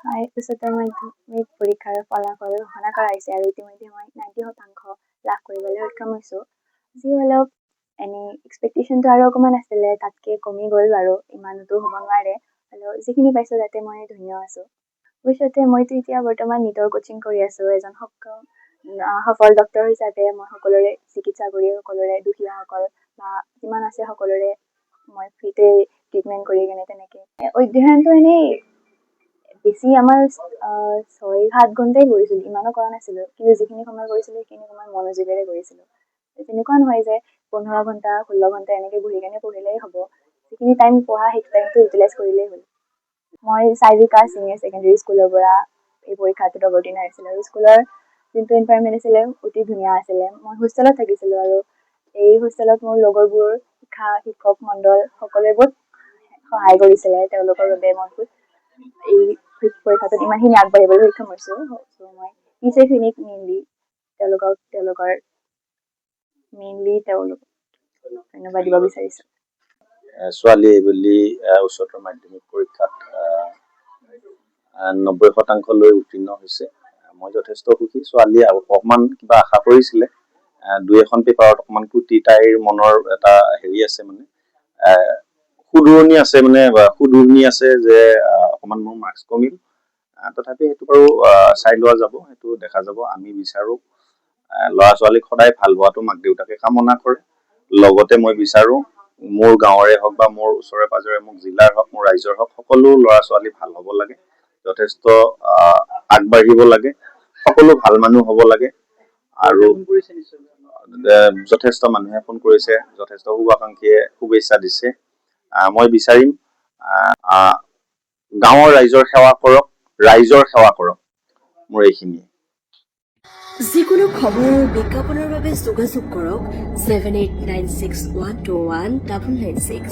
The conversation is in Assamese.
উচ্চতৰ মাধ্যমিক পৰীক্ষাৰ ফলাফল ঘোষণা কৰা হৈছে আৰু ইতিমধ্যে মই 90% লাভ কৰিবলৈ সক্ষম হৈছোঁ। যি অলপ এনেই এক্সপেক্টেশ্যনটো আৰু অকণমান আছিলে, তাতকৈ কমি গ'ল বাৰু, ইমানতো হ'ব নোৱাৰে। হ'লেও যিখিনি পাইছোঁ তাতে মই ধন্য আছোঁ। ভৱিষ্যতে মইতো এতিয়া বৰ্তমান নীটৰ কোচিং কৰি আছোঁ। এজন সফল ডক্তৰ হিচাপে মই সকলোৰে চিকিৎসা কৰি সকলোৰে দুখীয়াসকল বা যিমান আছে সকলোৰে মই ফ্ৰীতে ট্ৰিটমেণ্ট কৰি কেনে তেনেকৈ অধ্যয়নটো এনেই বেছি আমাৰ 6-7 ঘণ্টাই কৰিছিলোঁ, ইমানো কৰা নাছিলোঁ। কিন্তু যিখিনি সময় কৰিছিলোঁ সেইখিনি সময় মনোযোগেৰে কৰিছিলোঁ। তেনেকুৱা নহয় যে 15 ঘণ্টা 16 ঘণ্টা এনেকৈ বহি কেনে পঢ়িলেই হ'ব। যিখিনি টাইম পঢ়া সেইটো টাইমটো ইউটিলাইজ কৰিলেই হ'ল। মই চাৰিকা ছিনিয়ৰ ছেকেণ্ডেৰী স্কুলৰ পৰা এই পৰীক্ষাটোত অৱতীৰ্ণ হৈছিলোঁ আৰু স্কুলৰ যোনটো এনভাইৰনমেণ্ট আছিলে অতি ধুনীয়া আছিলে। মই হোষ্টেলত থাকিছিলোঁ আৰু এই হোষ্টেলত মোৰ লগৰবোৰ শিক্ষক মণ্ডল সকলোৱে বহুত সহায় কৰিছিলে। তেওঁলোকৰ বাবে মই এই পৰীক্ষাটোত ইমানখিনি আগবাঢ়িবলৈ সক্ষম হৈছোঁ। মই টিচাৰখিনিক তেওঁলোকক ধন্যবাদ দিব বিচাৰিছোঁ। ছোৱালী বুলি উচ্চতৰ মাধ্যমিক পৰীক্ষাত 90% উত্তীৰ্ণ হৈছে। মই যথেষ্ট সুখী। ছোৱালীয়ে অকণমান কিবা আশা কৰিছিলে, 2-এখন পেপাৰত অকণমান ত্ৰুটি, তাইৰ মনৰ এটা হেৰি আছে, মানে সুদূৰণি আছে যে অকণমান মোৰ মাৰ্কছ কমিল। তথাপি সেইটো বাৰু চাই লোৱা যাব, সেইটো দেখা যাব। আমি বিচাৰোঁ ল'ৰা ছোৱালীক সদায় ভাল হোৱাটো মাক দেউতাকে কামনা কৰে। লগতে মই বিচাৰোঁ মোৰ গাঁৱৰে হওক বা মোৰ ওচৰে পাজৰে, মোৰ জিলাৰ হওক, মোৰ ৰাইজৰ হওক, সকলো ল'ৰা ছোৱালী ভাল হ'ব লাগে, যথেষ্ট আগবাঢ়িব লাগে, সকলো ভাল মানুহ হ'ব লাগে। আৰু যথেষ্ট মানুহে ফোন কৰিছে, যথেষ্ট শুভাকাংক্ষীয়ে শুভেচ্ছা দিছে। মই বিচাৰিম গাঁৱৰ ৰাইজৰ সেৱা কৰক, ৰাইজৰ সেৱা কৰক। মোৰ এইখিনিয়ে। যিকোনো খবৰ আৰু বিজ্ঞাপনৰ বাবে যোগাযোগ কৰক 7896121996।